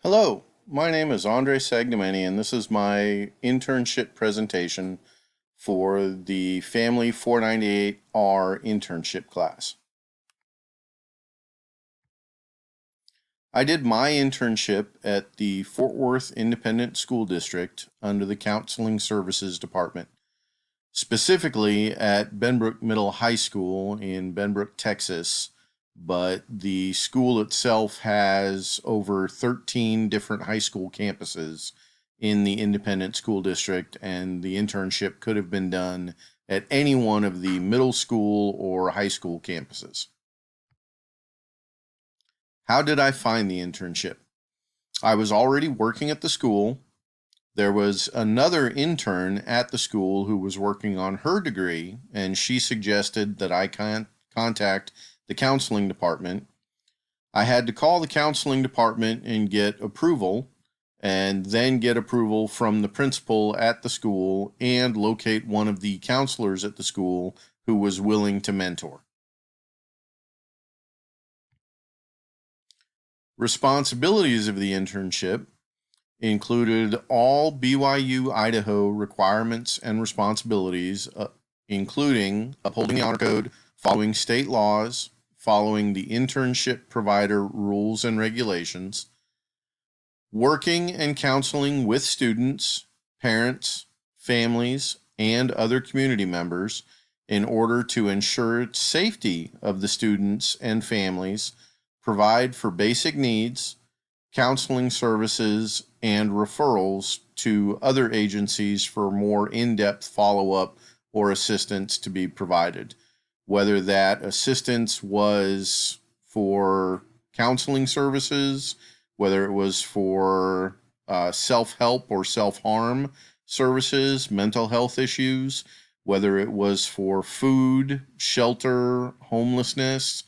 Hello, my name is Andre Sagnamani, and this is my internship presentation for the Family 498R internship class. I did my internship at the Fort Worth Independent School District under the Counseling Services Department, specifically at Benbrook Middle High School in Benbrook, Texas. But the school itself has over 13 different high school campuses in the independent school district, and the internship could have been done at any one of the middle school or high school campuses. How did I find the internship? I was already working at the school. There was another intern at the school who was working on her degree, and she suggested that I contact the counseling department. I had to call the counseling department and get approval, and then get approval from the principal at the school and locate one of the counselors at the school who was willing to mentor. Responsibilities of the internship included all BYU Idaho requirements and responsibilities, including upholding the honor code, following state laws, following the internship provider rules and regulations, working and counseling with students, parents, families, and other community members in order to ensure safety of the students and families, provide for basic needs, counseling services, and referrals to other agencies for more in-depth follow-up or assistance to be provided. Whether that assistance was for counseling services, whether it was for self-help or self-harm services, mental health issues, whether it was for food, shelter, homelessness,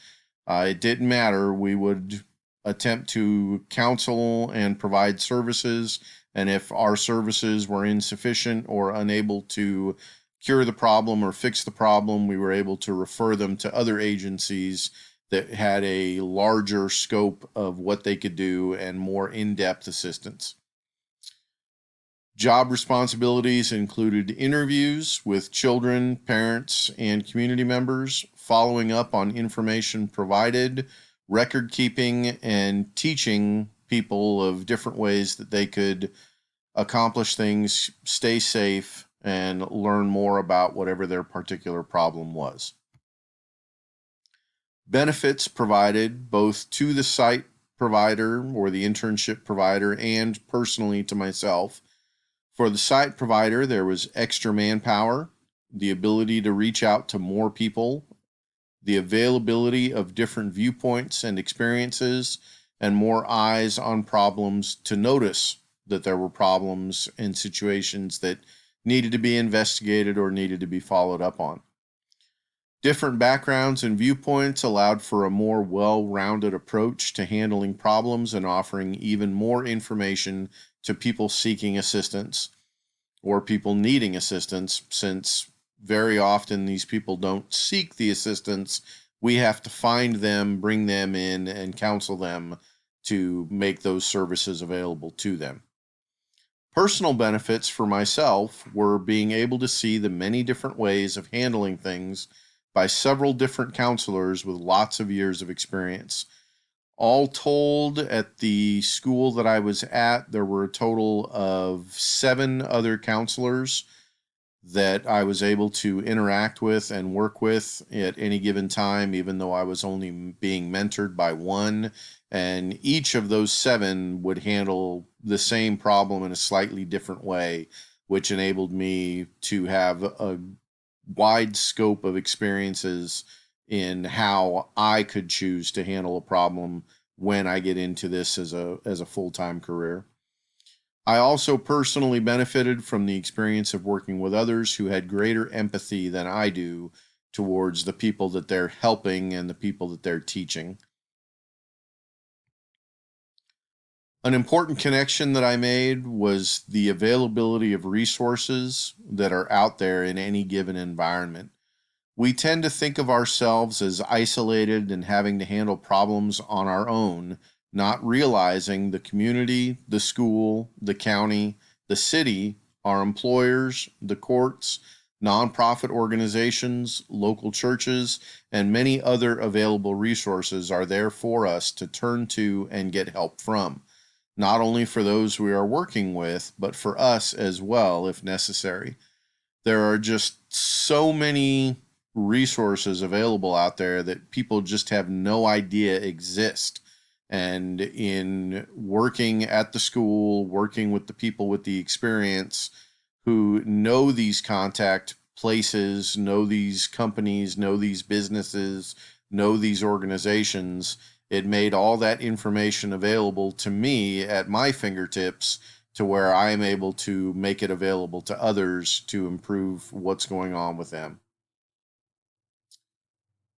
it didn't matter. We would attempt to counsel and provide services, and if our services were insufficient or unable to cure the problem or fix the problem, we were able to refer them to other agencies that had a larger scope of what they could do and more in-depth assistance. Job responsibilities included interviews with children, parents, and community members, following up on information provided, record keeping, and teaching people of different ways that they could accomplish things, stay safe, and learn more about whatever their particular problem was. Benefits provided both to the site provider or the internship provider and personally to myself. For the site provider, there was extra manpower, the ability to reach out to more people, the availability of different viewpoints and experiences, and more eyes on problems to notice that there were problems and situations that needed to be investigated or needed to be followed up on. Different backgrounds and viewpoints allowed for a more well-rounded approach to handling problems and offering even more information to people seeking assistance or people needing assistance, since very often these people don't seek the assistance. We have to find them, bring them in, and counsel them to make those services available to them. Personal benefits for myself were being able to see the many different ways of handling things by several different counselors with lots of years of experience. All told, at the school that I was at, there were a total of 7 other counselors that I was able to interact with and work with at any given time, even though I was only being mentored by one. And each of those 7 would handle the same problem in a slightly different way, which enabled me to have a wide scope of experiences in how I could choose to handle a problem when I get into this as a full-time career. I also personally benefited from the experience of working with others who had greater empathy than I do towards the people that they're helping and the people that they're teaching. An important connection that I made was the availability of resources that are out there in any given environment. We tend to think of ourselves as isolated and having to handle problems on our own, not realizing the community, the school, the county, the city, our employers, the courts, nonprofit organizations, local churches, and many other available resources are there for us to turn to and get help from, not only for those we are working with, but for us as well if necessary. There are just so many resources available out there that people just have no idea exist. And in working at the school, working with the people with the experience who know these contact places, know these companies, know these businesses, know these organizations, it made all that information available to me at my fingertips to where I am able to make it available to others to improve what's going on with them.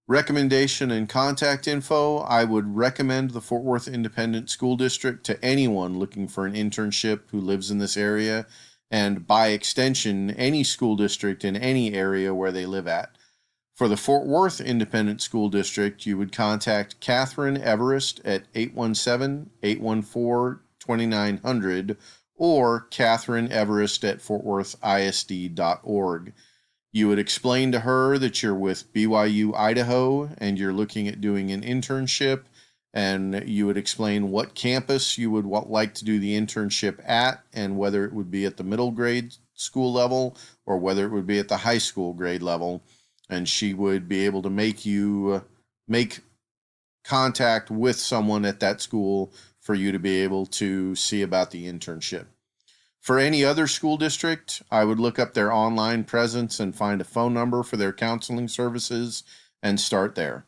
Recommendation and contact info. I would recommend the Fort Worth Independent School District to anyone looking for an internship who lives in this area, and by extension, any school district in any area where they live at. For the Fort Worth Independent School District, you would contact Catherine Everest at 817-814-2900 or Catherine Everest at fortworthisd.org. You would explain to her that you're with BYU Idaho and you're looking at doing an internship, and you would explain what campus you would like to do the internship at, and whether it would be at the middle grade school level or whether it would be at the high school grade level. And she would be able to make contact with someone at that school for you to be able to see about the internship. For any other school district, I would look up their online presence and find a phone number for their counseling services and start there.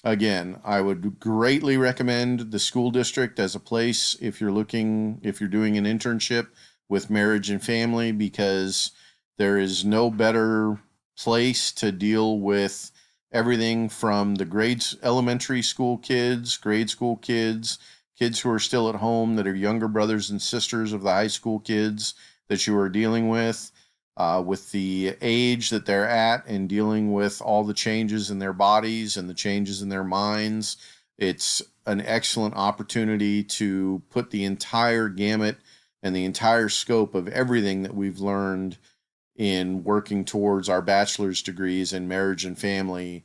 Again, I would greatly recommend the school district as a place if you're doing an internship with marriage and family, because there is no better place to deal with everything from the elementary school kids, grade school kids, kids who are still at home that are younger brothers and sisters of the high school kids that you are dealing with the age that they're at, and dealing with all the changes in their bodies and the changes in their minds. It's an excellent opportunity to put the entire gamut and the entire scope of everything that we've learned in working towards our bachelor's degrees in marriage and family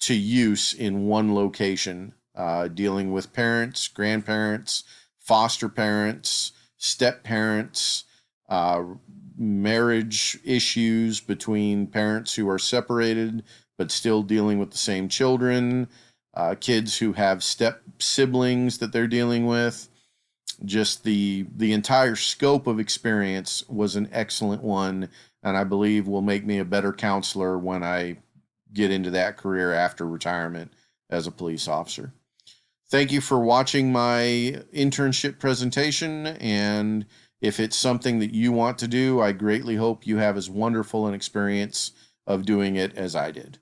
to use in one location, dealing with parents, grandparents, foster parents, step parents, marriage issues between parents who are separated but still dealing with the same children, kids who have step siblings that they're dealing with. Just the entire scope of experience was an excellent one, and I believe will make me a better counselor when I get into that career after retirement as a police officer. Thank you for watching my internship presentation, and if it's something that you want to do, I greatly hope you have as wonderful an experience of doing it as I did.